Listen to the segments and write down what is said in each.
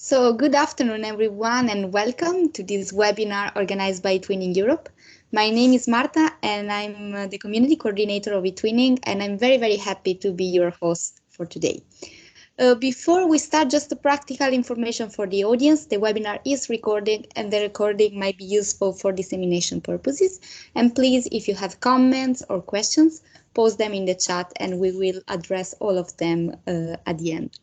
So good afternoon, everyone, and welcome to this webinar organized by eTwinning Europe. My name is Marta, and I'm the community coordinator of eTwinning, and I'm very happy to be your host for today. Before we start, just the practical information for the audience. The webinar is recorded, and the recording might be useful for dissemination purposes. And please, if you have comments or questions, post them in the chat, and we will address all of them at the end.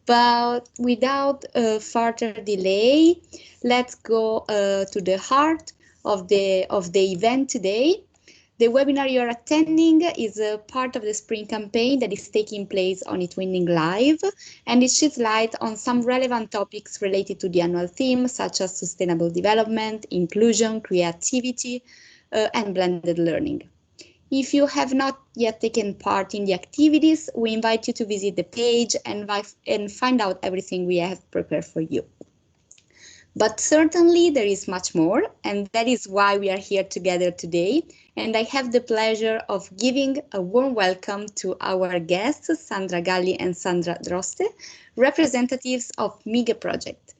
But without further delay, let's go to the heart of the event today. The webinar you are attending is a part of the spring campaign that is taking place on eTwinning Live, and it sheds light on some relevant topics related to the annual theme, such as sustainable development, inclusion, creativity, and blended learning. If you have not yet taken part in the activities, we invite you to visit the page and find out everything we have prepared for you. But certainly there is much more, and that is why we are here together today. And I have the pleasure of giving a warm welcome to our guests, Sandra Galli and Sandra Droste, representatives of Megaproject.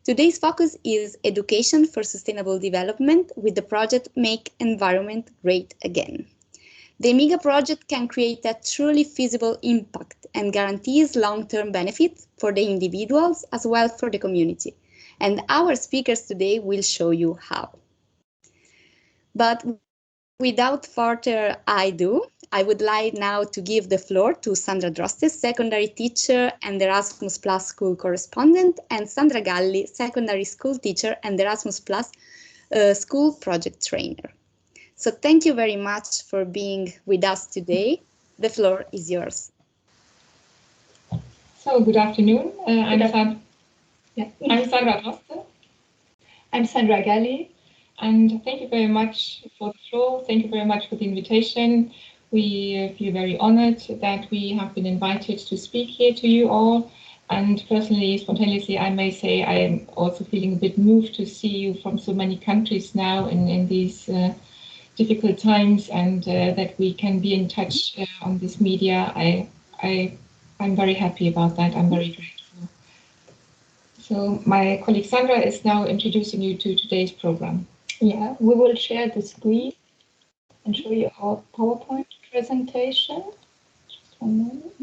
Today's focus is education for sustainable development with the project Make Environment Great Again. The Megaproject can create a truly feasible impact and guarantees long-term benefits for the individuals as well for the community. And our speakers today will show you how. But without further ado, I would like now to give the floor to Sandra Droste, secondary teacher and Erasmus Plus school correspondent, and Sandra Galli, secondary school teacher and Erasmus Plus school project trainer. So thank you very much for being with us today. The floor is yours. So good afternoon. I'm Sandra Droste. I'm Sandra Galli. And thank you very much for the floor. Thank you very much for the invitation. We feel very honored that we have been invited to speak here to you all. And personally, spontaneously, I may say I am also feeling a bit moved to see you from so many countries now in these difficult times, and that we can be in touch on this media. I'm very happy about that. I'm very grateful. So my colleague Sandra is now introducing you to today's program. Yeah, we will share the screen and show you our PowerPoint presentation. Just one moment.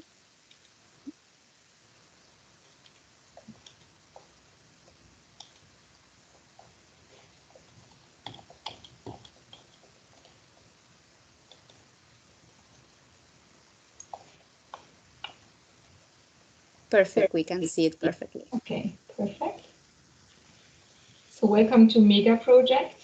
Perfect, we can see it perfectly. Okay, perfect. So welcome to Megaproject.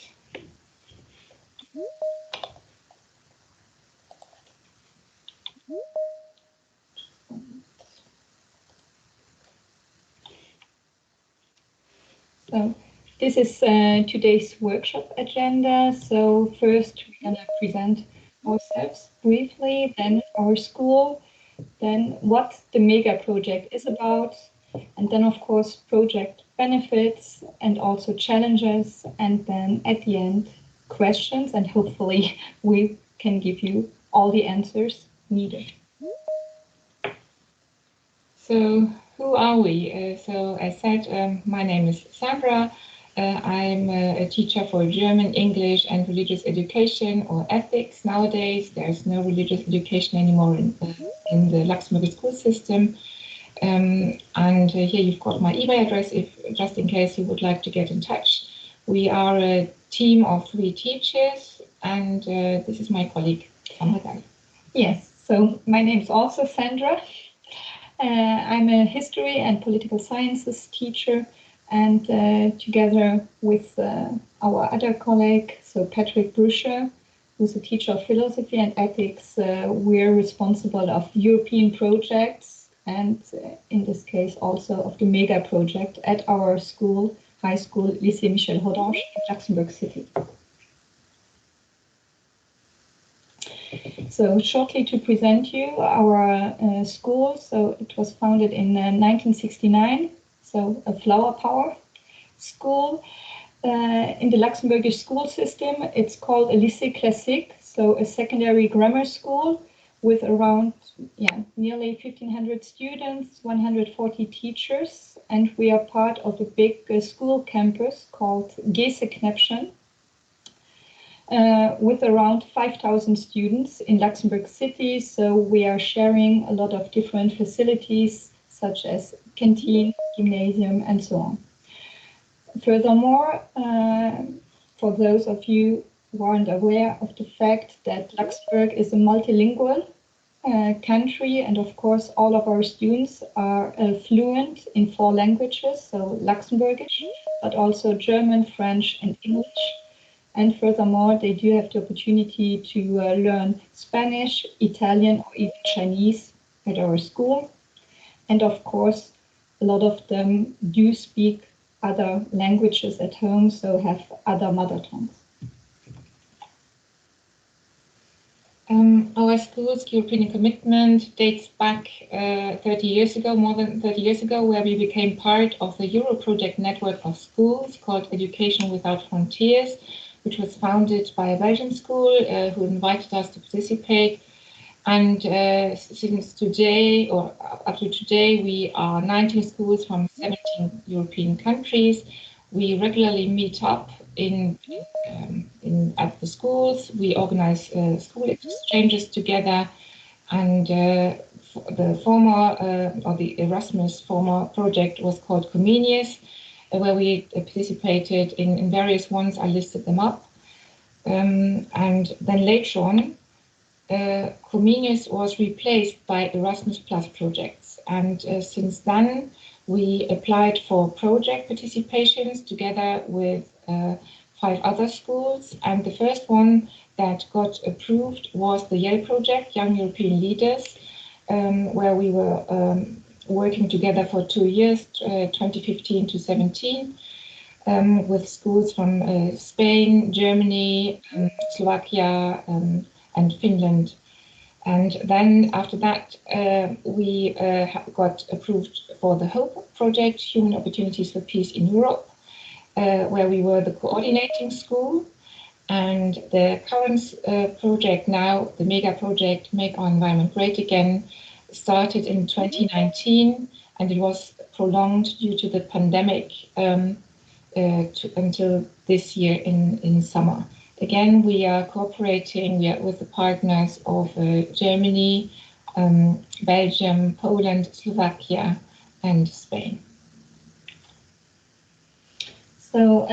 So this is today's workshop agenda. So first we're gonna present ourselves briefly, then our school, then what the Megaproject is about, and then of course project benefits and also challenges, and then at the end questions, and hopefully we can give you all the answers needed. So who are we? So as said, my name is Sandra. I'm a teacher for German, English and religious education or ethics nowadays. There's no religious education anymore in the Luxembourg school system. And here you've got my email address, just in case you would like to get in touch. We are a team of 3 teachers, and this is my colleague, Sandra. Yes, so my name is also Sandra. I'm a history and political sciences teacher, and together with our other colleague, so Patrick Bruscher, who's a teacher of philosophy and ethics, we're responsible of European projects, and in this case also of the Megaproject at our school, high school, Lycée Michel Hodange in Luxembourg City. So shortly to present you our school. So it was founded in 1969, so a flower power school. In the Luxembourgish school system, it's called a lycée classique, so a secondary grammar school, with around nearly 1,500 students, 140 teachers, and we are part of a big school campus called Geseknäppchen, with around 5,000 students in Luxembourg City. So we are sharing a lot of different facilities such as canteen, gymnasium, and so on. Furthermore, for those of you who aren't aware of the fact that Luxembourg is a multilingual country, and of course all of our students are fluent in 4 languages, so Luxembourgish, but also German, French, and English. And furthermore, they do have the opportunity to learn Spanish, Italian, or even Chinese at our school. And of course, a lot of them do speak other languages at home, so have other mother tongues. Our school's European commitment dates back 30 years ago, more than 30 years ago, where we became part of the Europroject network of schools called Education Without Frontiers, which was founded by a Belgian school who invited us to participate. And since today, or up to today, we are 19 schools from 17 European countries. We regularly meet up at the schools. We organize school exchanges together, and the former or the Erasmus former project was called Comenius, where we participated in various ones. I listed them up, and then later on, Comenius was replaced by Erasmus Plus projects, and since then we applied for project participations together with 5 other schools, and the first one that got approved was the Europroject, Young European Leaders, where we were working together for 2 years, 2015 to 17, with schools from Spain, Germany, Slovakia, and Finland. And then after that, we got approved for the HOPE project, Human Opportunities for Peace in Europe, where we were the coordinating school. And the current project now, the mega project, Make Our Environment Great Again, started in 2019, and it was prolonged due to the pandemic until this year in summer. Again, we are cooperating with the partners of Germany, Belgium, Poland, Slovakia, and Spain. So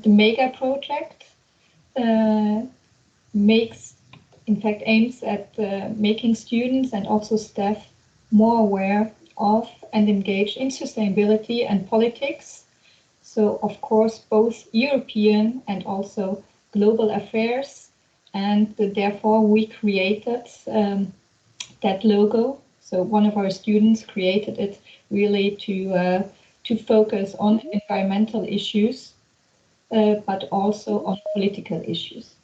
the mega project aims at making students and also staff more aware of and engaged in sustainability and politics. So of course, both European and also global affairs, and therefore we created that logo. So one of our students created it really to focus on environmental issues, but also on political issues.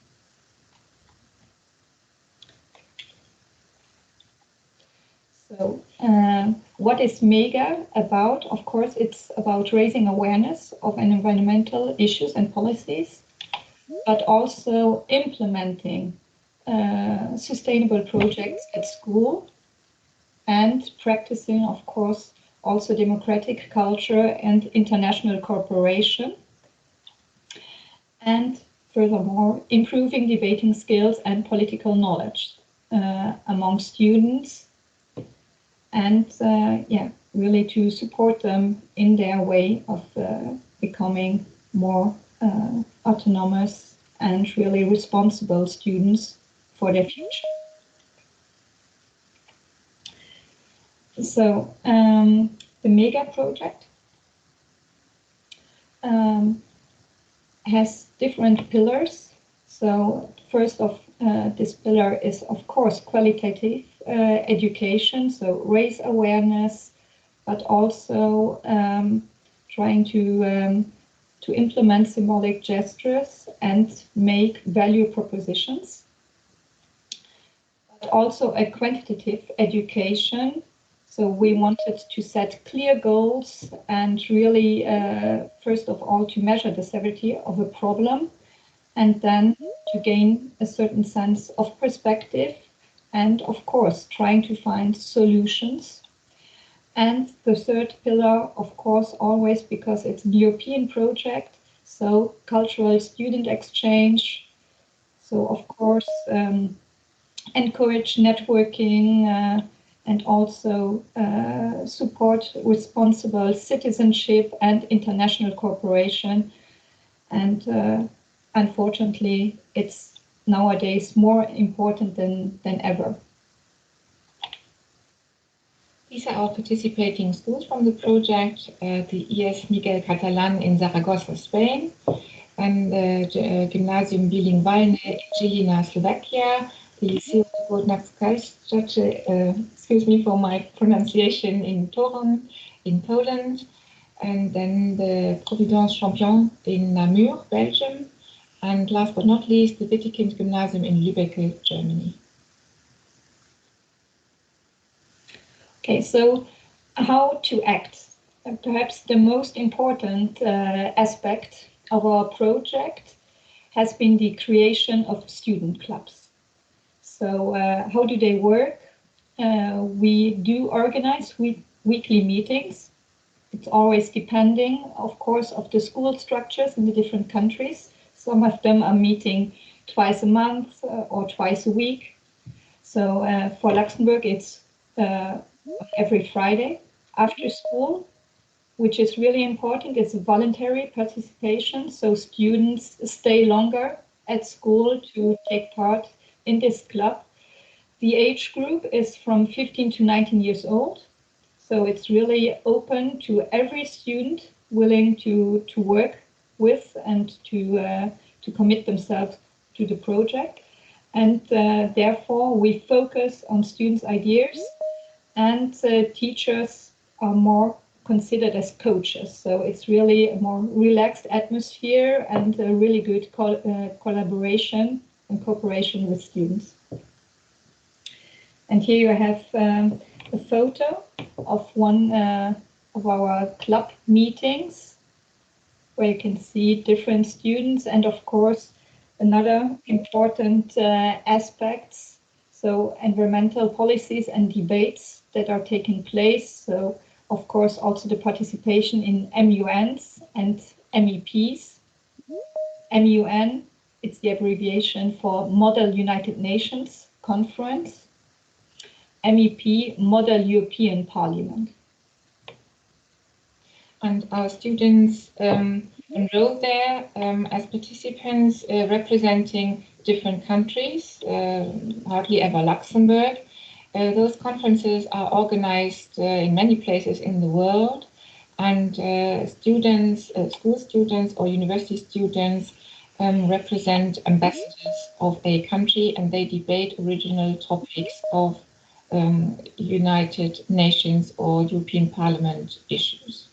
So what is MEGA about? Of course, it's about raising awareness of environmental issues and policies, but also implementing sustainable projects at school and practicing, of course, also democratic culture and international cooperation. And furthermore, improving debating skills and political knowledge among students, and really to support them in their way of becoming more autonomous and really responsible students for their future. So the MEGA project has different pillars. So first of this pillar is, of course, qualitative education, so raise awareness, but also trying to implement symbolic gestures and make value propositions. But also a quantitative education. So we wanted to set clear goals and really, first of all, to measure the severity of a problem, and then to gain a certain sense of perspective and of course trying to find solutions. And the third pillar, of course, always because it's a European project, so cultural student exchange. So of course, encourage networking and also support responsible citizenship and international cooperation. And unfortunately, it's nowadays more important than ever. These are our participating schools from the project, the ES Miguel Catalan in Zaragoza, Spain, and the Gymnasium Bilingualne in Žilina, Slovakia, the Liceo excuse me for my pronunciation, in Toruń, in Poland, and then the Providence Champion in Namur, Belgium, and last but not least, the Wittekind Gymnasium in Lübeck, Germany. Okay, so how to act? Perhaps the most important aspect of our project has been the creation of student clubs. So how do they work? We do organize weekly meetings. It's always depending, of course, of the school structures in the different countries. Some of them are meeting twice a month or twice a week. So for Luxembourg, it's every Friday after school, which is really important. It's voluntary participation, so students stay longer at school to take part in this club. The age group is from 15 to 19 years old, so it's really open to every student willing to work with and to commit themselves to the project. And therefore, we focus on students' ideas, and teachers are more considered as coaches. So it's really a more relaxed atmosphere and a really good collaboration and cooperation with students. And here you have a photo of one of our club meetings, where you can see different students, and of course another important aspects, so environmental policies and debates that are taking place. So of course also the participation in MUNs and MEPs. MUN, it's the abbreviation for Model United Nations Conference. MEP, Model European Parliament. And our students enrolled there as participants representing different countries, hardly ever Luxembourg. Those conferences are organized in many places in the world, and students, school students or university students represent ambassadors of a country, and they debate original topics of United Nations or European Parliament issues.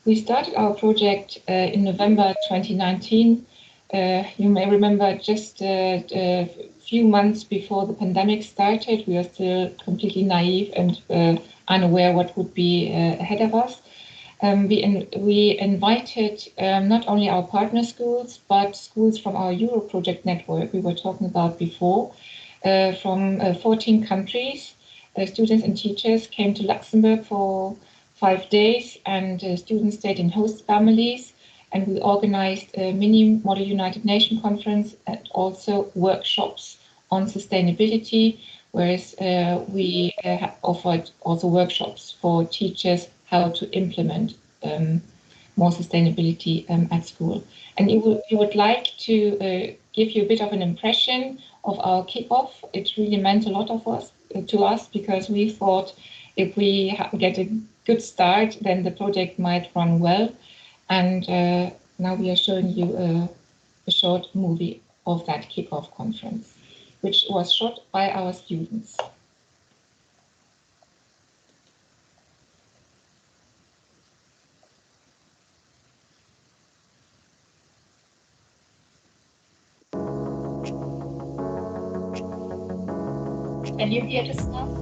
We started our project in November 2019. You may remember, just a few months before the pandemic started. We were still completely naive and unaware what would be ahead of us. We invited not only our partner schools, but schools from our Europroject network we were talking about before, from 14 countries. Students and teachers came to Luxembourg for 5 days, and students stayed in host families, and we organized a mini Model United Nations conference and also workshops on sustainability, whereas we offered also workshops for teachers how to implement more sustainability at school. And we would like to give you a bit of an impression of our kickoff. It really meant a lot to us, because we thought if we get a good start, then the project might run well. And now we are showing you a short movie of that kickoff conference, which was shot by our students. Can you hear the sound?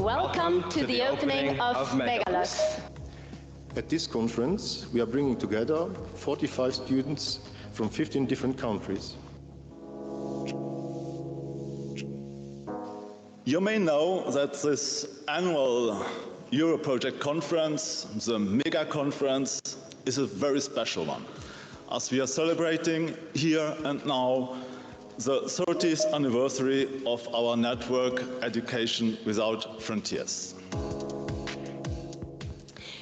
Welcome to the opening of Megalux. At this conference, we are bringing together 45 students from 15 different countries. You may know that this annual Europroject Conference, the mega conference, is a very special one, as we are celebrating here and now the 30th anniversary of our network Education Without Frontiers.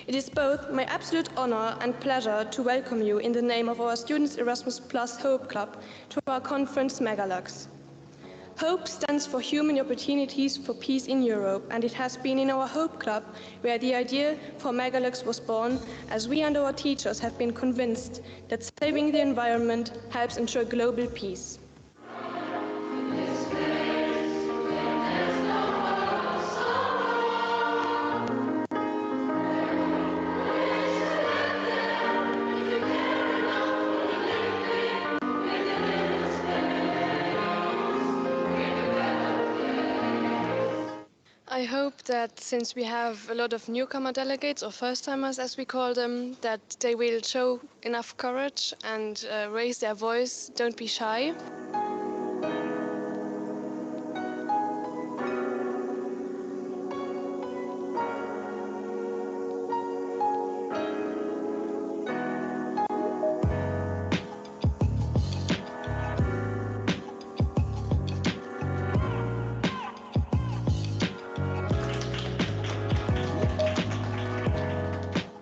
It is both my absolute honor and pleasure to welcome you in the name of our Students Erasmus Plus Hope Club to our conference Megalux. Hope stands for Human Opportunities for Peace in Europe, and it has been in our Hope Club where the idea for Megalux was born, as we and our teachers have been convinced that saving the environment helps ensure global peace. I hope that since we have a lot of newcomer delegates, or first-timers as we call them, that they will show enough courage and raise their voice, don't be shy.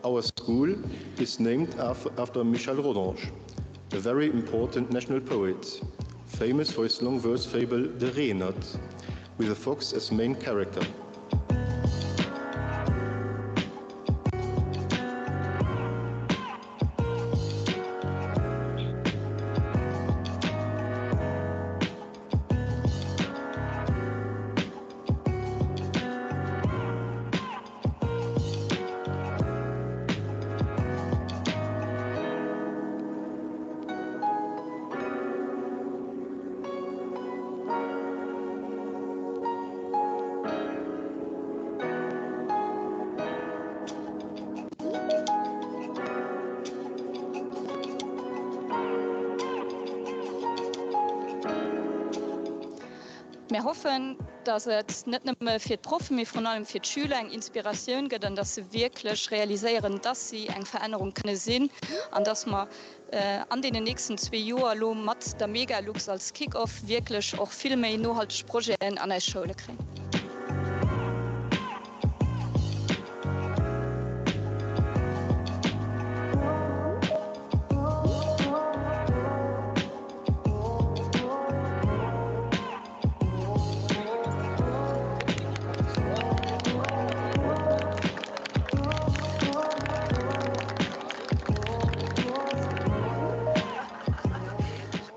Our school is named after Michel Rodange, a very important national poet, famous for his long verse fable The Reenat, with a fox as main character. Wir hoffen, dass es nicht nur für die Profen, sondern vor allem für die Schüler eine Inspiration gibt und dass sie wirklich realisieren, dass sie eine Veränderung können sehen und dass wir an den nächsten 2 Jahren mit der Megalux als Kick-Off wirklich auch viel mehr nachhaltige Projekte an der Schule kriegen.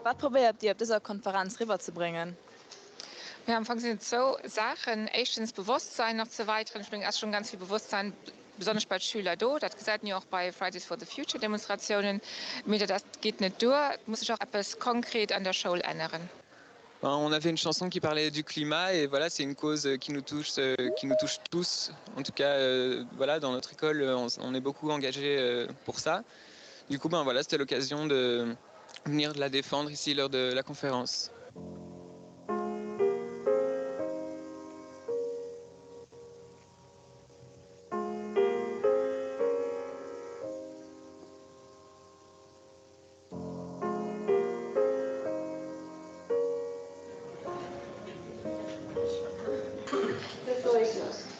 Was probiert ihr auf dieser Konferenz rüberzubringen? Wir haben funktioniert so Sachen, erstens Bewusstsein noch zu weiteren, ich bringe erst schon ganz viel Bewusstsein, besonders bei Schülern da, das gesagt ja auch bei Fridays for the Future Demonstrationen, mir das geht nicht durch, muss ich auch etwas konkret an der Schule ändern. On a fait une chanson qui parlait du climat et voilà, c'est une cause qui nous touche tous. En tout cas, voilà, dans notre école, on est beaucoup engagés pour ça. Du coup, voilà, c'était l'occasion de venir la défendre ici lors de la conférence.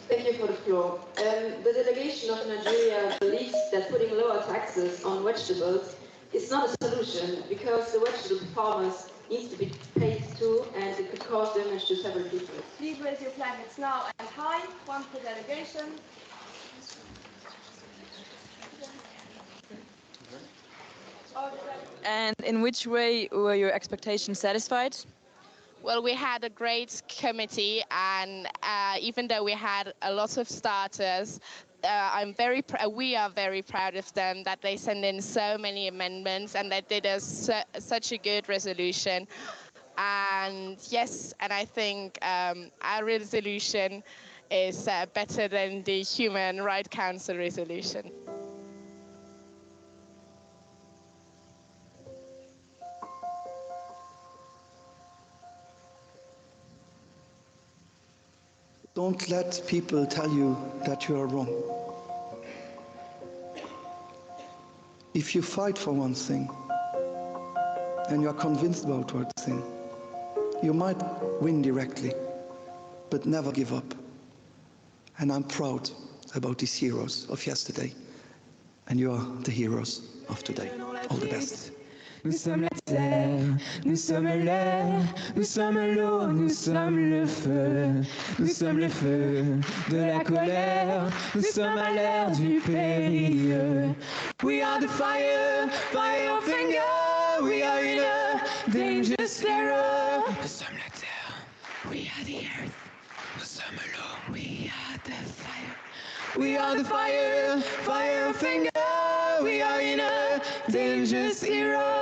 Thank you for the floor. The delegation of Nigeria believes that putting lower taxes on vegetables is not a solution because the vegetable farmers need to be paid too and it could cause damage to several people. Please raise your flags now and high, one per delegation. And in which way were your expectations satisfied? Well, we had a great committee, and even though we had a lot of starters, we are very proud of them that they sent in so many amendments and they did such a good resolution. And yes, and I think our resolution is better than the Human Rights Council resolution. Don't let people tell you that you are wrong. If you fight for one thing and you are convinced about one thing, you might win directly, but never give up. And I'm proud about these heroes of yesterday. And you are the heroes of today. All the best. Nous sommes la terre, nous sommes l'air, nous sommes l'eau, nous sommes le feu. Nous sommes le feu de la colère, nous sommes à l'ère du périlleux. We are the fire, fire finger, we are in a dangerous era. Nous sommes la terre, we are the earth. Nous sommes l'eau, we are the fire. We are the fire, fire finger, we are in a dangerous era.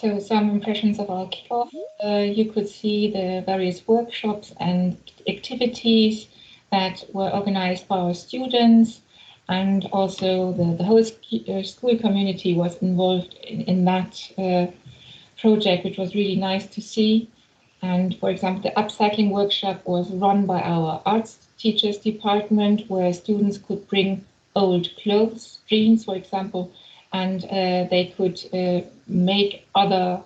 So some impressions of our kickoff. You could see the various workshops and activities that were organized by our students, and also the whole school community was involved in that project, which was really nice to see. And for example, the upcycling workshop was run by our arts teachers department, where students could bring old clothes, jeans, for example, and they could make other,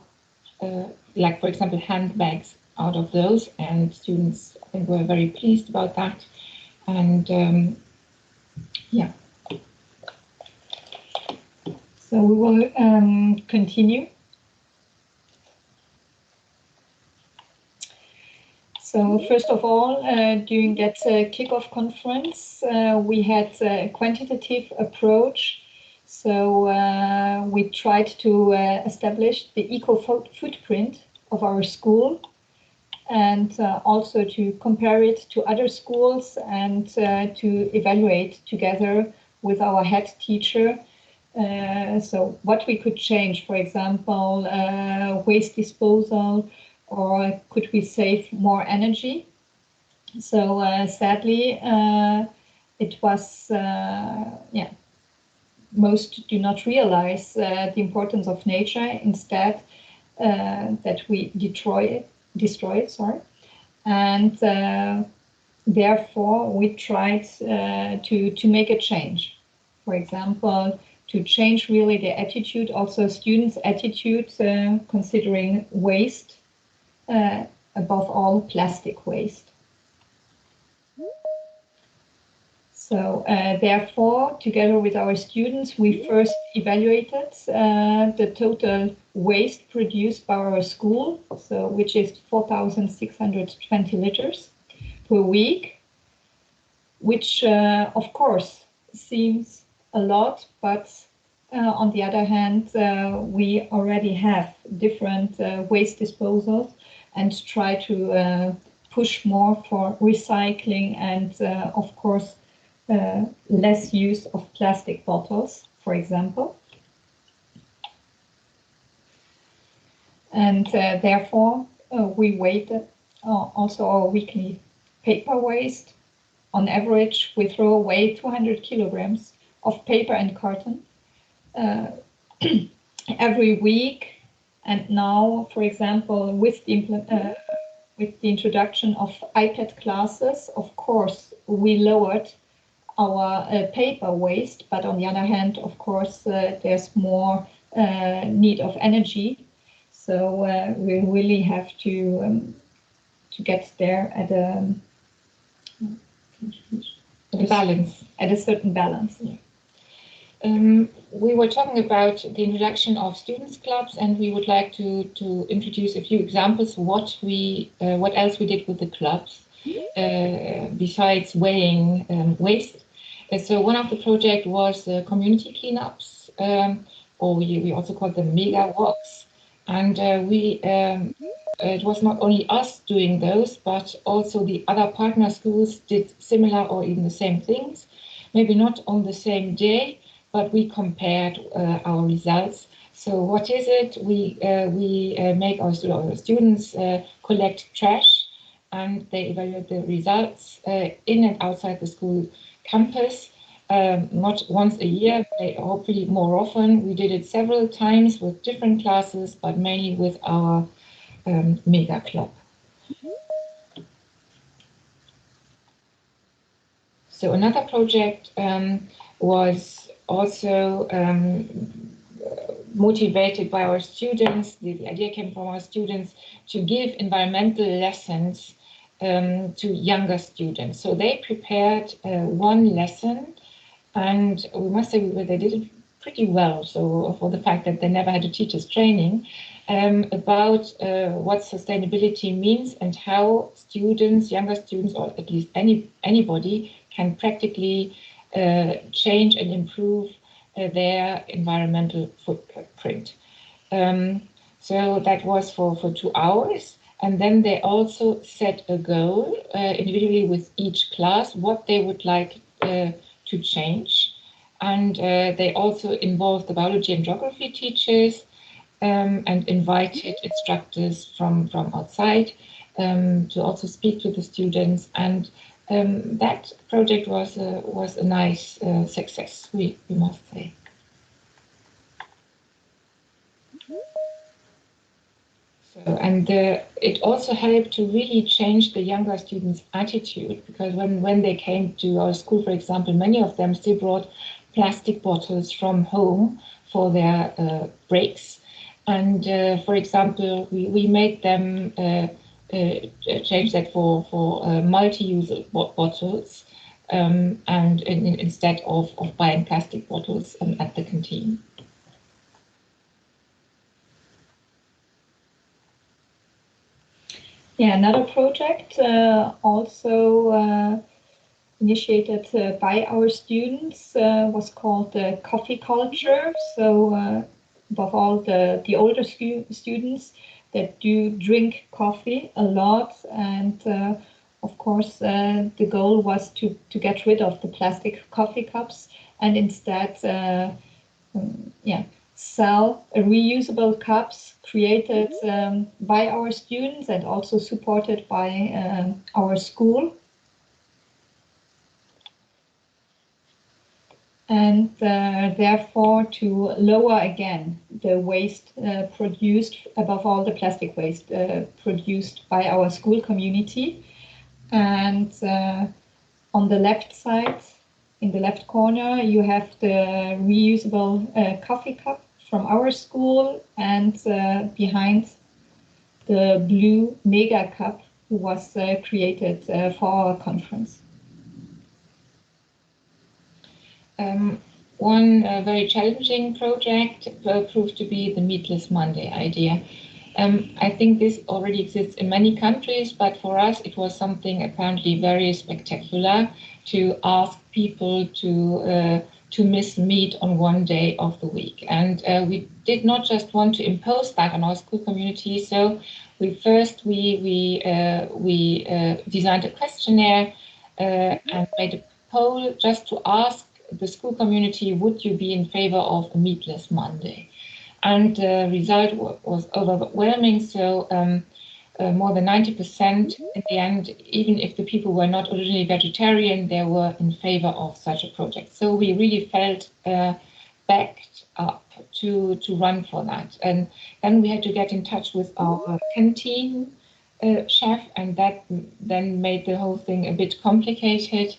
like for example, handbags out of those. And students, I think, were very pleased about that. And yeah. So we will continue. So first of all, during that kickoff conference, we had a quantitative approach. So we tried to establish the eco-footprint of our school, and also to compare it to other schools, and to evaluate together with our head teacher. So what we could change, for example, waste disposal, or could we save more energy? So sadly, it was, most do not realize the importance of nature. Instead, that we destroy it, and therefore we tried to make a change. For example, to change really the attitude, also students' attitude, considering waste, above all plastic waste. So therefore, together with our students, we first evaluated the total waste produced by our school, so which is 4,620 liters per week, which of course seems a lot, but on the other hand, we already have different waste disposals, and try to push more for recycling, and of course less use of plastic bottles, for example. And therefore we weighted also our weekly paper waste. On average, we throw away 200 kilograms of paper and carton every week. And now, for example, with the introduction of iPad classes, of course, we lowered our paper waste, but on the other hand, of course, there's more need of energy. So we really have to get there at a balance, at a certain balance. Yeah. We were talking about the introduction of students' clubs, and we would like to introduce a few examples what else we did with the clubs besides weighing waste. So one of the project was community cleanups, or we also call them mega walks. And it was not only us doing those, but also the other partner schools did similar or even the same things. Maybe not on the same day, but we compared our results. So what is it? We make our students collect trash, and they evaluate the results in and outside the school campus. Not once a year, but hopefully more often. We did it several times with different classes, but mainly with our mega club. So another project was also motivated by our students. The idea came from our students to give environmental lessons to younger students. So they prepared one lesson, and we must say they did it pretty well. So for the fact that they never had a teacher's training about what sustainability means and how students, younger students, or at least anybody can practically change and improve their environmental footprint. So that was for 2 hours. And then they also set a goal individually with each class, what they would like to change. And they also involved the biology and geography teachers and invited instructors from outside to also speak to the students. And that project was a nice success, we must say. And it also helped to really change the younger students' attitude, because when they came to our school, for example, many of them still brought plastic bottles from home for their breaks. And for example, we made them change that for multi-use bottles and instead of buying plastic bottles at the canteen. Yeah, another project also initiated by our students was called Coffee Culture. So above all, the older students that do drink coffee a lot, and of course the goal was to get rid of the plastic coffee cups and instead sell reusable cups created by our students and also supported by our school. And therefore to lower again the waste produced, above all the plastic waste produced by our school community. And on the left side, in the left corner, you have the reusable coffee cup from our school, and behind the blue mega cup was created for our conference. One very challenging project proved to be the Meatless Monday idea. I think this already exists in many countries, but for us it was something apparently very spectacular to ask people to miss meat on one day of the week. And we did not just want to impose that on our school community. So we designed a questionnaire and made a poll just to ask the school community, would you be in favor of a Meatless Monday? And the result was overwhelming. So more than 90% in the end, even if the people were not originally vegetarian, they were in favor of such a project. So we really felt backed up to run for that. And then we had to get in touch with our canteen chef, and that then made the whole thing a bit complicated.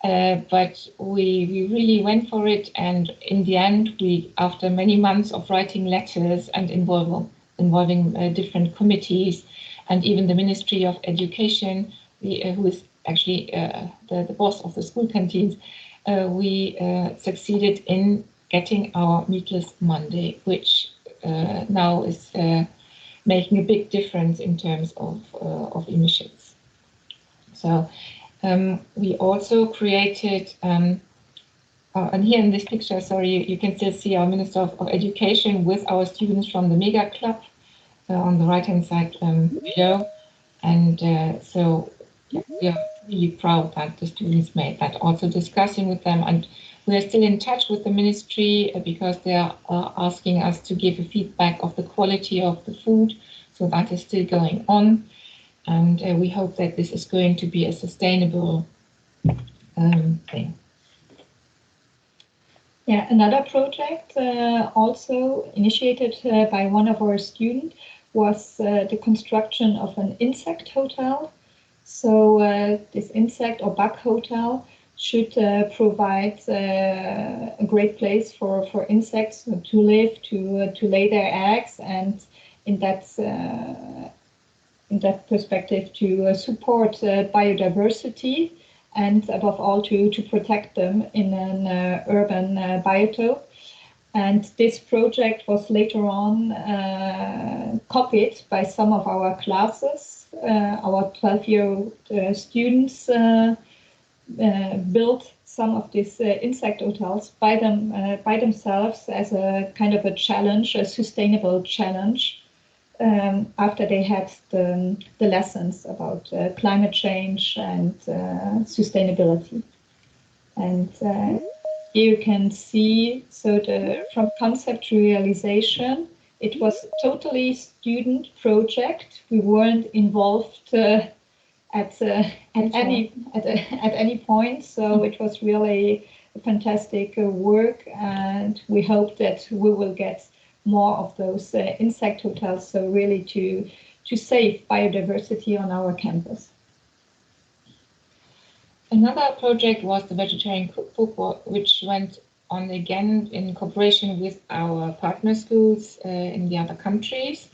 But we really went for it, and in the end, after many months of writing letters and involving different committees, and even the Ministry of Education, who is actually the boss of the school canteens, we succeeded in getting our Meatless Monday, which now is making a big difference in terms of emissions. So. We also created, and here in this picture, sorry, you can still see our Minister of Education with our students from the Mega Club on the right-hand side below. And so yeah, we are really proud that the students made that. Also discussing with them, and we are still in touch with the ministry because they are asking us to give a feedback of the quality of the food. So that is still going on. And we hope that this is going to be a sustainable thing. Yeah, another project also initiated by one of our students was the construction of an insect hotel. So this insect or bug hotel should provide a great place for insects to live, to lay their eggs, and in that perspective to support biodiversity, and above all to protect them in an urban biotope. And this project was later on copied by some of our classes. Our 12-year-old students built some of these insect hotels by themselves as a kind of a challenge, a sustainable challenge. After they had the lessons about climate change and sustainability. And here you can see, so from concept to realization, it was totally student project. We weren't involved at any point, so it was really a fantastic work, and we hope that we will get more of those insect hotels, so really to save biodiversity on our campus. Another project was the vegetarian cookbook, which went on again in cooperation with our partner schools in the other countries.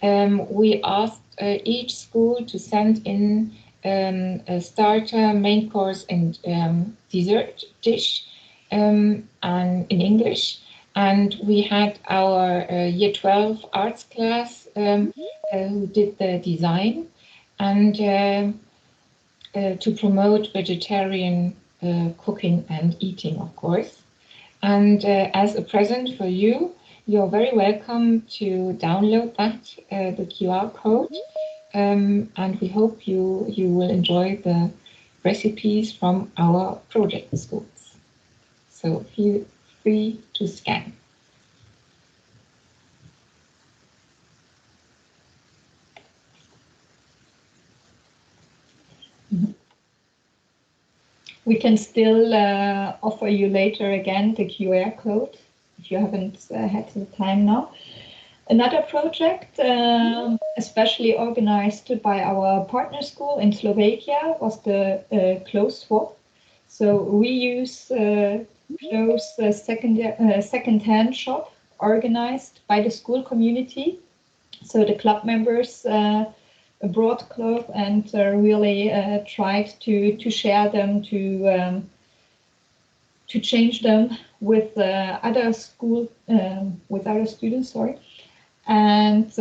We asked each school to send in a starter, main course, and dessert dish and in English. And we had our Year 12 arts class who did the design, and to promote vegetarian cooking and eating, of course. And as a present for you, you're very welcome to download that, the QR code. And we hope you will enjoy the recipes from our project schools. So feel free to scan. We can still offer you later again the QR code if you haven't had the time now. Another project, especially organized by our partner school in Slovakia, was the clothes swap. So we use clothes second-hand shop organized by the school community. So the club members brought clothes and really tried to share them, to change them with other students. And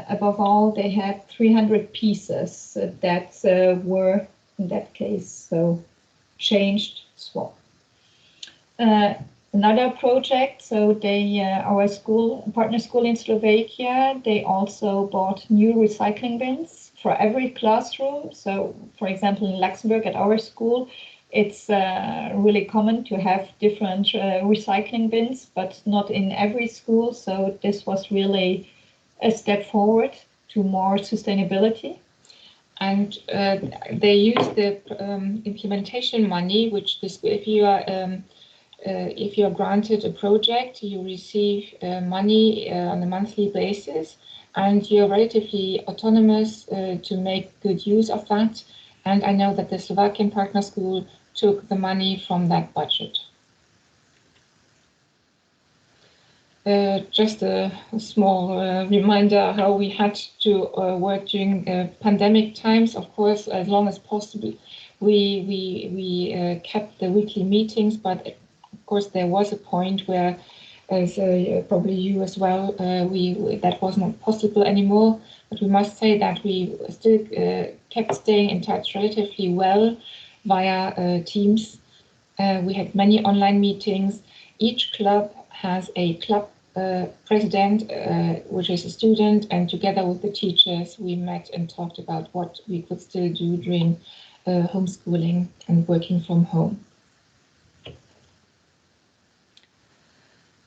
above all, they had 300 pieces that were, in that case, so changed, swap. Another project, so our partner school in Slovakia, they also bought new recycling bins for every classroom. So, for example, in Luxembourg at our school, it's really common to have different recycling bins, but not in every school. So this was really a step forward to more sustainability. And they use the implementation money, which if you are granted a project, you receive money on a monthly basis, and you're relatively autonomous to make good use of that. And I know that the Slovakian partner school took the money from that budget. Just a small reminder how we had to work during pandemic times. Of course, as long as possible, we kept the weekly meetings, but of course there was a point where, as probably you as well, that was not possible anymore. But we must say that we still kept staying in touch relatively well via Teams. We had many online meetings. Each club has a club president, which is a student, and together with the teachers, we met and talked about what we could still do during homeschooling and working from home.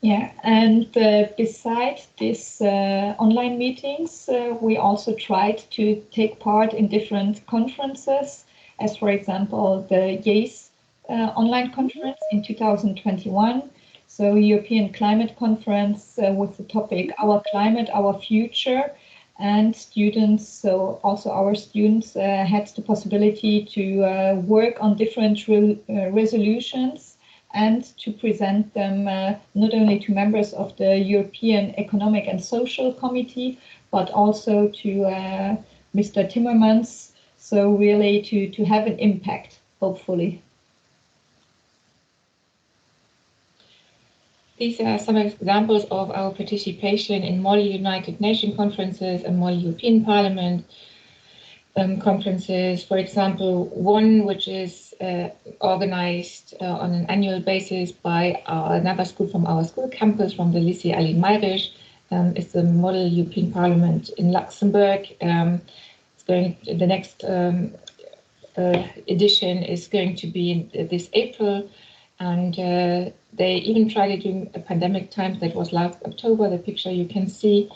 Yeah, and besides these online meetings, we also tried to take part in different conferences, as for example, the YES online conference in 2021. So European Climate Conference with the topic Our Climate, Our Future, and students, so also our students had the possibility to work on different resolutions and to present them not only to members of the European Economic and Social Committee, but also to Mr. Timmermans, so really to have an impact, hopefully. These are some examples of our participation in more United Nations conferences and more European Parliament conferences. For example, one which is organized on an annual basis by another school from our school campus, from the Lycée Aline Mayrisch, is the Model European Parliament in Luxembourg. It's going. The next edition is going to be in this April, and they even tried it during a pandemic times. That was last October. The picture you can see.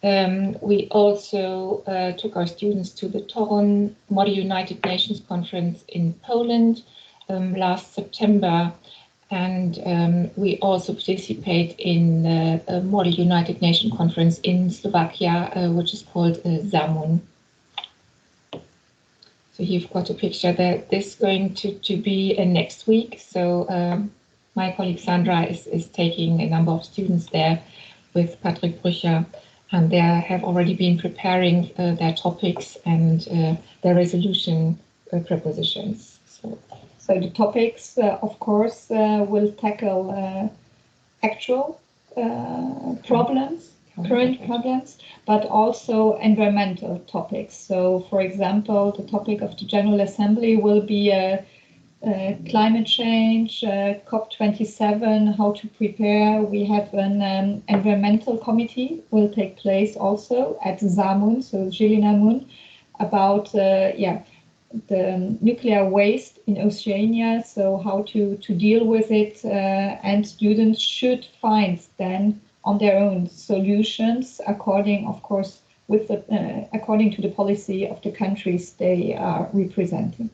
We also took our students to the Toron Model United Nations Conference in Poland last September, and we also participate in a Model United Nations Conference in Slovakia, which is called Zamun. So you've got a picture there. This is going to be next week. So my colleague Sandra is taking a number of students there with Patrick Brücher, and they have already been preparing their topics and their resolution propositions. So the topics, of course, will tackle actual problems, current problems, but also environmental topics. So, for example, the topic of the General Assembly will be climate change, COP27, how to prepare. We have an environmental committee will take place also at Zamun, so Zilinamun, about the nuclear waste in Oceania, so how to deal with it, and students should find then on their own solutions according, of course, with the, according to the policy of the countries they are representing.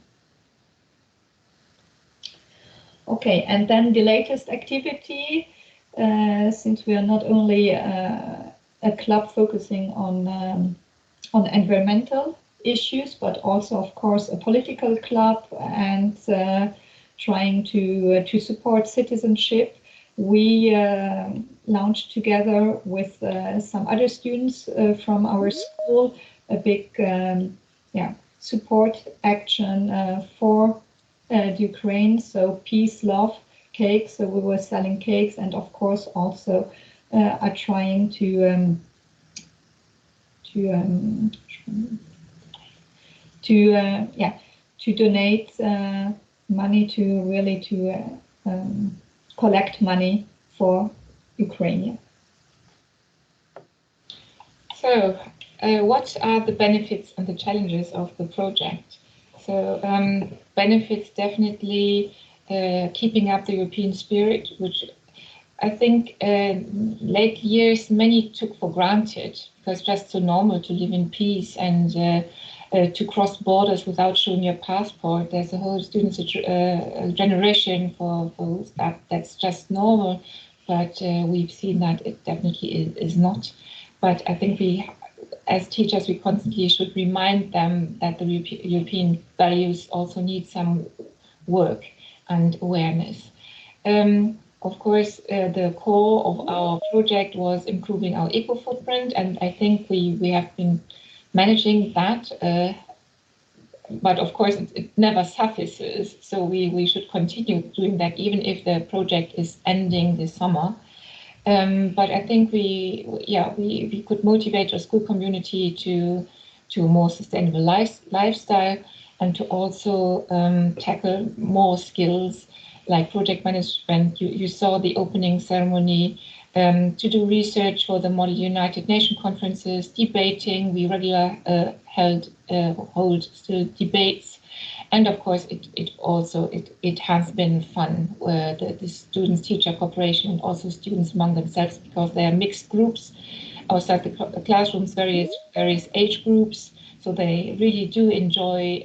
Okay, and then the latest activity, since we are not only a club focusing on environmental issues, but also, of course, a political club and trying to support citizenship, we launched together with some other students from our school a big support action for Ukraine, so peace, love, cakes. So we were selling cakes, and of course also are trying to donate money to really collect money for Ukraine. So, what are the benefits and the challenges of the project? So, benefits definitely keeping up the European spirit, which I think late years many took for granted, because just so normal to live in peace and to cross borders without showing your passport. There's a whole student generation for that's just normal, but we've seen that it definitely is not. But I think we, as teachers, we constantly should remind them that the European values also need some work and awareness. Of course, the core of our project was improving our eco footprint, and I think we have been managing that. But of course, it never suffices, so we should continue doing that, even if the project is ending this summer. But I think we could motivate our school community to a more sustainable lifestyle, and to also tackle more skills like project management. You saw the opening ceremony to do research for the Model United Nations conferences, debating. We regularly hold still debates. And of course, it has been fun, the students-teacher cooperation and also students among themselves, because they are mixed groups outside the classrooms, various age groups. So they really do enjoy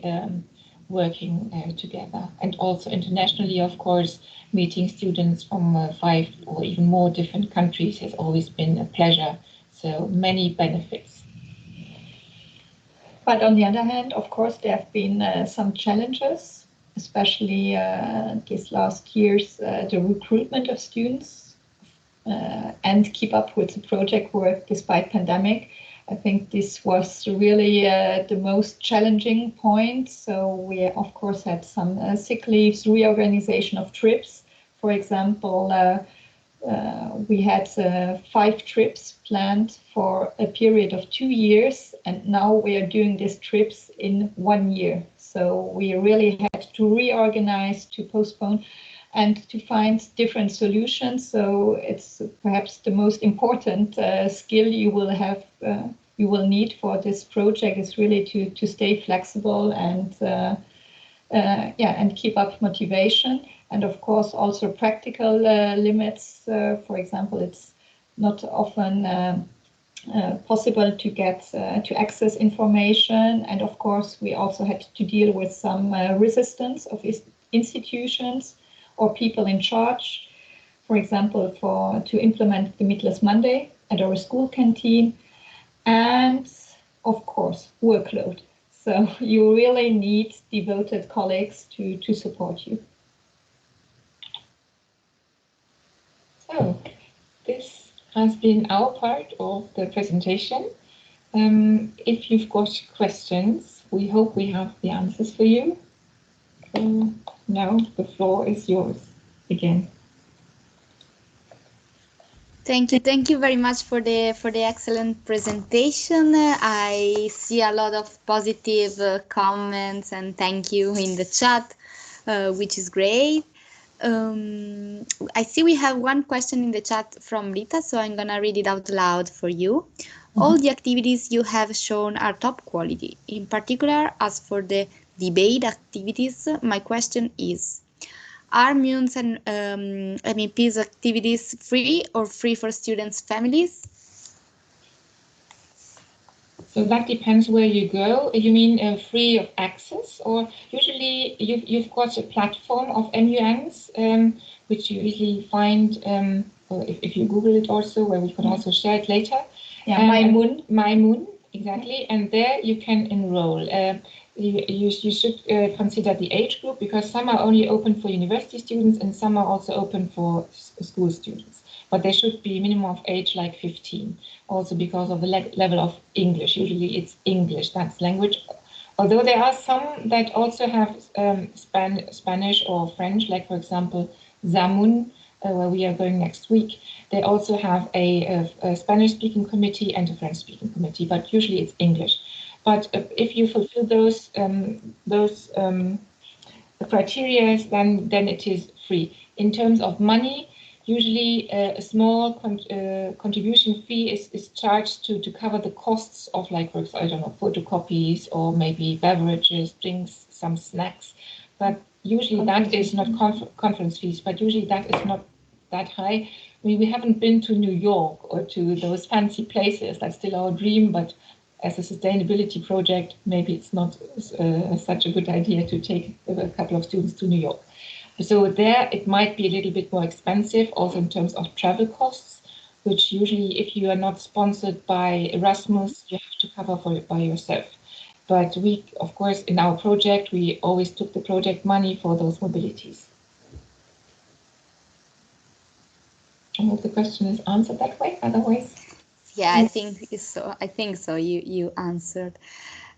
working together. And also internationally, of course, meeting students from 5 or even more different countries has always been a pleasure. So many benefits. But on the other hand, of course, there have been some challenges, especially these last years, the recruitment of students and keep up with the project work despite pandemic. I think this was really the most challenging point. So we, of course, had some sick leaves, reorganization of trips. For example, we had 5 trips planned for a period of 2 years, and now we are doing these trips in 1 year. So we really had to reorganize, to postpone, and to find different solutions. So it's perhaps the most important skill you will need for this project is really to stay flexible and and keep up motivation. And of course, also practical limits. For example, it's not often possible to get to access information. And of course, we also had to deal with some resistance of institutions or people in charge. For example, to implement the Meatless Monday at our school canteen. And of course, workload. So you really need devoted colleagues to support you. So this has been our part of the presentation. If you've got questions, we hope we have the answers for you. So now the floor is yours again. Thank you very much for the excellent presentation. I see a lot of positive comments and thank you in the chat, which is great. I see we have one question in the chat from Rita, so I'm gonna read it out loud for you. All the activities you have shown are top quality. In particular, as for the debate activities, my question is, are MUNs and MEPs activities free or free for students' families? So that depends where you go. You mean free of access, or usually you've got a platform of MUNs, which you usually find, if you Google it also, where we can also share it later. Yeah, My Moon, exactly. And there you can enroll. You should consider the age group, because some are only open for university students and some are also open for school students. But they should be minimum of age like 15, also because of the level of English. Usually it's English, that's language. Although there are some that also have Spanish or French, like for example, Zamun, where we are going next week. They also have a Spanish-speaking committee and a French-speaking committee, but usually it's English. But if you fulfill those criteria, then it is free. In terms of money, usually a small contribution fee is charged to cover the costs of, like, for example, I don't know, photocopies or maybe beverages, drinks, some snacks. But usually that is not conference fees, but usually that is not that high. I mean, we haven't been to New York or to those fancy places. That's still our dream, but as a sustainability project, maybe it's not such a good idea to take a couple of students to New York. So there it might be a little bit more expensive, also in terms of travel costs, which usually if you are not sponsored by Erasmus, you have to cover for it by yourself. But we, of course, in our project, we always took the project money for those mobilities. I hope the question is answered that way, otherwise. Yeah, I think so. I think so. You answered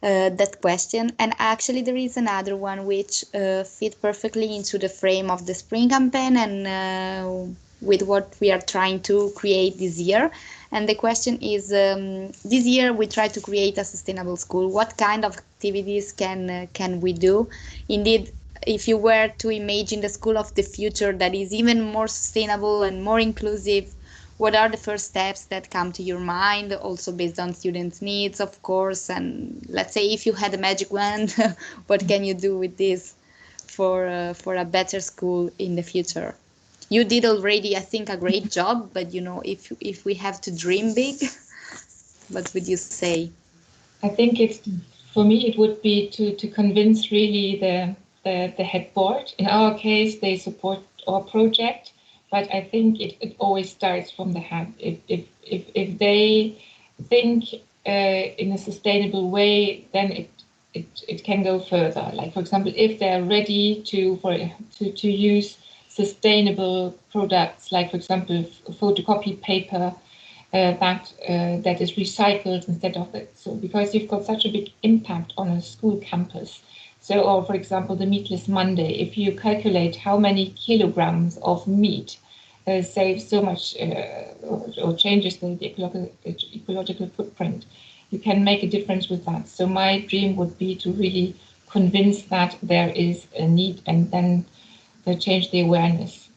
that question. And actually, there is another one which fit perfectly into the frame of the spring campaign and with what we are trying to create this year. And the question is, this year we try to create a sustainable school. What kind of activities can we do? Indeed, if you were to imagine the school of the future that is even more sustainable and more inclusive, what are the first steps that come to your mind, also based on students' needs, of course, and let's say if you had a magic wand, what can you do with this for a better school in the future? You did already, I think, a great job, but you know, if we have to dream big, what would you say? I think for me it would be to convince really the head board. In our case, they support our project, but I think it always starts from the head. If they think in a sustainable way, then it can go further. Like, for example, if they're ready to use sustainable products, like, for example, photocopied paper that is recycled instead of it. So because you've got such a big impact on a school campus. So, or for example, the Meatless Monday, if you calculate how many kilograms of meat saves so much or changes the ecological footprint, you can make a difference with that. So my dream would be to really convince that there is a need and then change the awareness.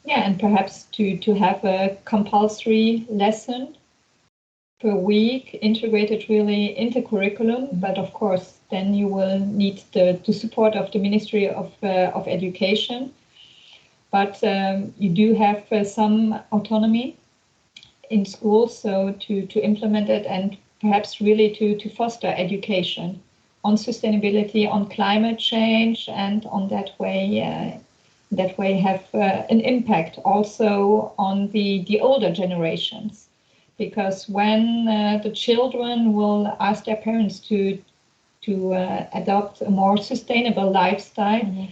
Yeah, and perhaps to have a compulsory lesson per week integrated really into curriculum. But of course, then you will need the support of the Ministry of Education. But you do have some autonomy in schools, so to implement it and perhaps really to foster education on sustainability, on climate change, and on that way have an impact also on the older generations. Because when the children will ask their parents to adopt a more sustainable lifestyle,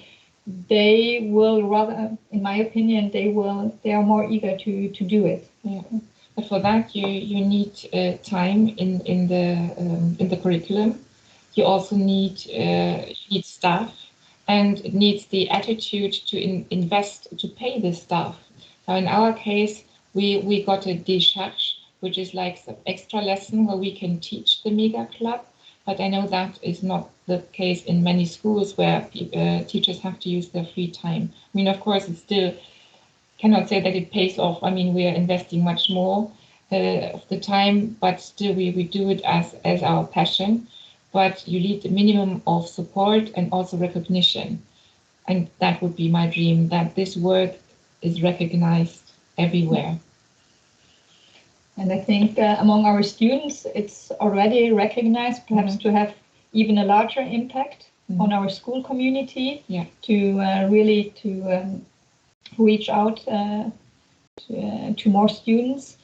they will rather, in my opinion, they are more eager to do it. Yeah. But for that, you need time in the curriculum. You also need staff, and it needs the attitude to invest, to pay the staff. Now, in our case, we got a décharge, which is like some extra lesson where we can teach the Mega Club. But I know that is not the case in many schools where teachers have to use their free time. I mean, of course, it still cannot say that it pays off. I mean, we are investing much more of the time, but still we do it as our passion. But you need the minimum of support and also recognition. And that would be my dream, that this work is recognized everywhere. And I think among our students, it's already recognized, perhaps to have even a larger impact on our school community, to really reach out to more students.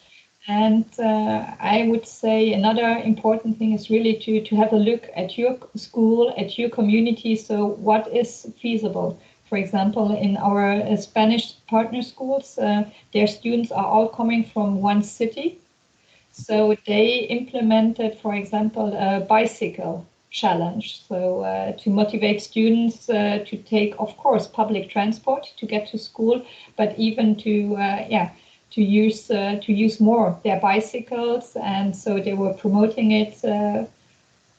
And I would say another important thing is really to have a look at your school, at your community. So what is feasible? For example, in our Spanish partner schools, their students are all coming from one city. So they implemented, for example, a bicycle challenge. So to motivate students to take, of course, public transport to get to school, but even to use more their bicycles. And so they were promoting it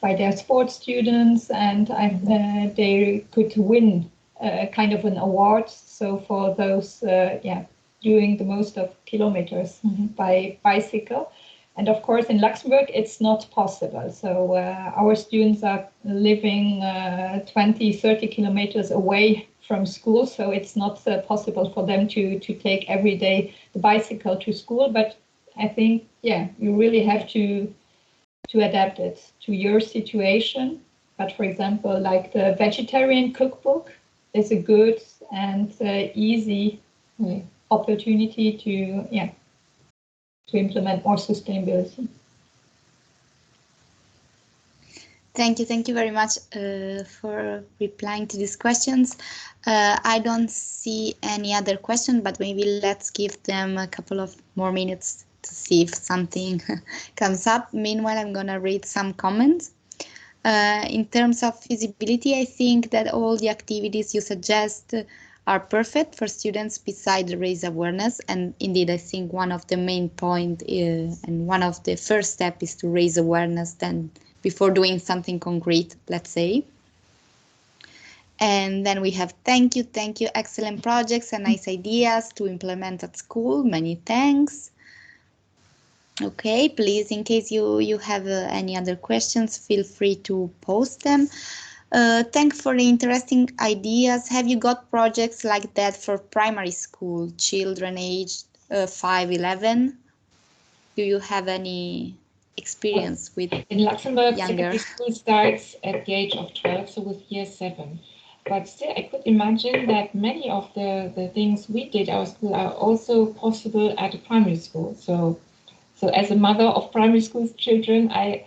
by their sports students, and they could win kind of an award. So for those, doing the most of kilometers by bicycle. And of course, in Luxembourg, it's not possible. So our students are living 20, 30 kilometers away from school. So it's not possible for them to take every day the bicycle to school. But I think, you really have to adapt it to your situation. But for example, like the vegetarian cookbook is a good and easy opportunity to implement more sustainability. Thank you very much for replying to these questions. I don't see any other question, but maybe let's give them a couple of more minutes to see if something comes up. Meanwhile, I'm gonna read some comments. In terms of feasibility, I think that all the activities you suggest are perfect for students besides raise awareness. And indeed, I think one of the main point and one of the first step is to raise awareness then before doing something concrete, let's say. And then we have thank you, excellent projects and nice ideas to implement at school. Many thanks. Okay, please, in case you have any other questions, feel free to post them. Thanks for the interesting ideas. Have you got projects like that for primary school, children aged 5, 11? Do you have any experience with in Luxembourg, younger? secondary school starts at the age of 12, so with year 7. But still, I could imagine that many of the things we did at our school are also possible at a primary school. So as a mother of primary school children, I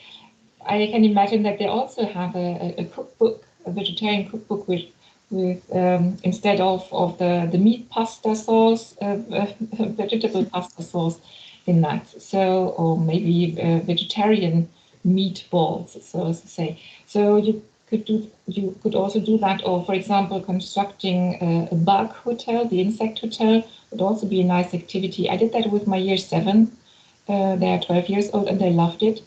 can imagine that they also have a cookbook, a vegetarian cookbook with instead of the meat pasta sauce, vegetable pasta sauce in that. So, or maybe vegetarian meatballs, so to say. So you could also do that, or for example, constructing a bug hotel, the insect hotel, would also be a nice activity. I did that with my year 7. They are 12 years old and they loved it.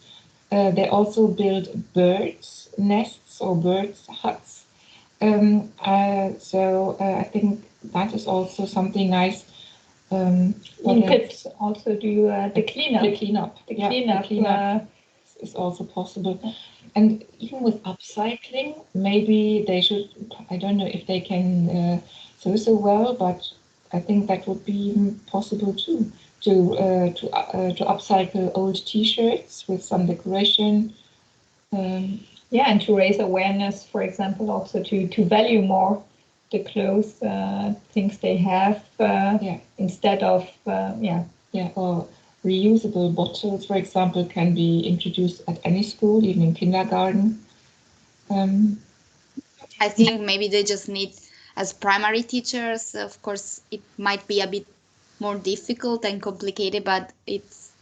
They also build birds nests or birds huts. So I think that is also something nice. You could also do the cleanup. The cleanup is also possible. And even with upcycling, maybe they should, I don't know if they can so well, but I think that would be possible too, to upcycle old T-shirts with some decoration. And to raise awareness, for example, also to value more the clothes, things they have, instead of, or reusable bottles, for example, can be introduced at any school, even in kindergarten. I think maybe they just need, as primary teachers, of course, it might be a bit more difficult and complicated, but it's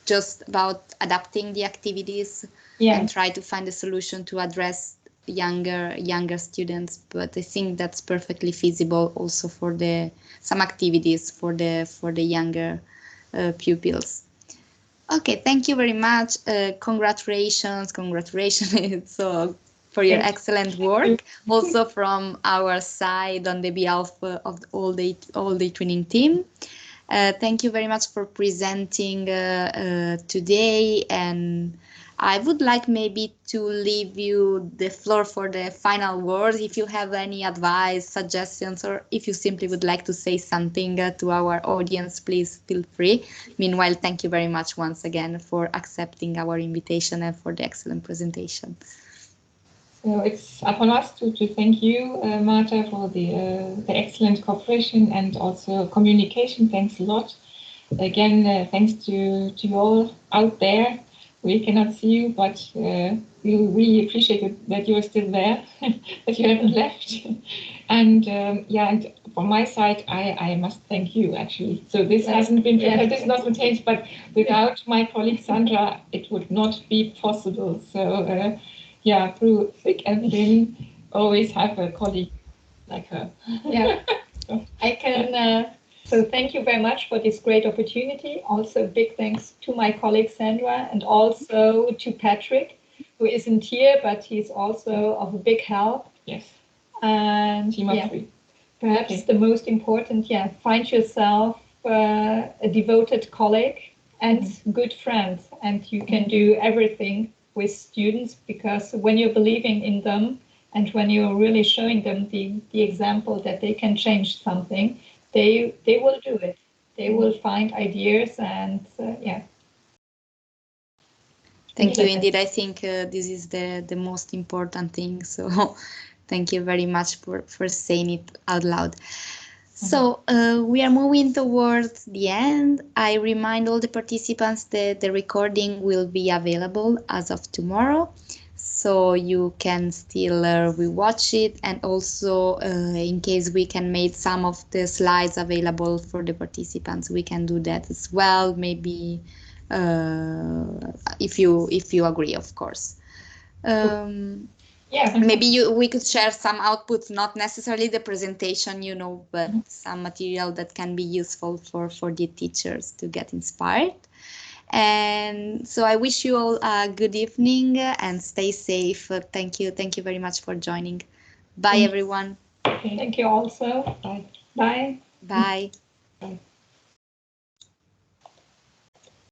just about adapting the activities and try to find a solution to address younger students. But I think that's perfectly feasible also for some activities for the younger pupils. Okay, thank you very much. Congratulations. So for your excellent work, also from our side on the behalf of the all-day twinning team. Thank you very much for presenting today, and I would like maybe to leave you the floor for the final words. If you have any advice, suggestions, or if you simply would like to say something to our audience, please feel free. Meanwhile, thank you very much once again for accepting our invitation and for the excellent presentation. So it's upon us to thank you, Marta, for the excellent cooperation and also communication. Thanks a lot. Again, thanks to you all out there. We cannot see you, but we really appreciate it that you are still there, that you haven't left. And and from my side, I must thank you, actually. So this hasn't been prepared, this is not spontaneous, but without my colleague Sandra, it would not be possible. So through thick and thin, always have a colleague like her. I can... So thank you very much for this great opportunity. Also, big thanks to my colleague Sandra, and also to Patrick, who isn't here, but he's also of a big help. Yes. And team of 3. Perhaps the most important, find yourself a devoted colleague and good friends, and you can do everything with students, because when you're believing in them and when you're really showing them the example that they can change something, they will do it. They will find ideas and Thank you indeed. I think this is the most important thing. So thank you very much for saying it out loud. So we are moving towards the end. I remind all the participants that the recording will be available as of tomorrow, so you can still rewatch it, and also in case we can make some of the slides available for the participants, we can do that as well, maybe if you agree, of course. Maybe we could share some outputs, not necessarily the presentation, but some material that can be useful for the teachers to get inspired. And so I wish you all a good evening and stay safe. Thank you very much for joining. Bye, everyone. Okay, thank you also. Bye. Bye. Bye. Bye.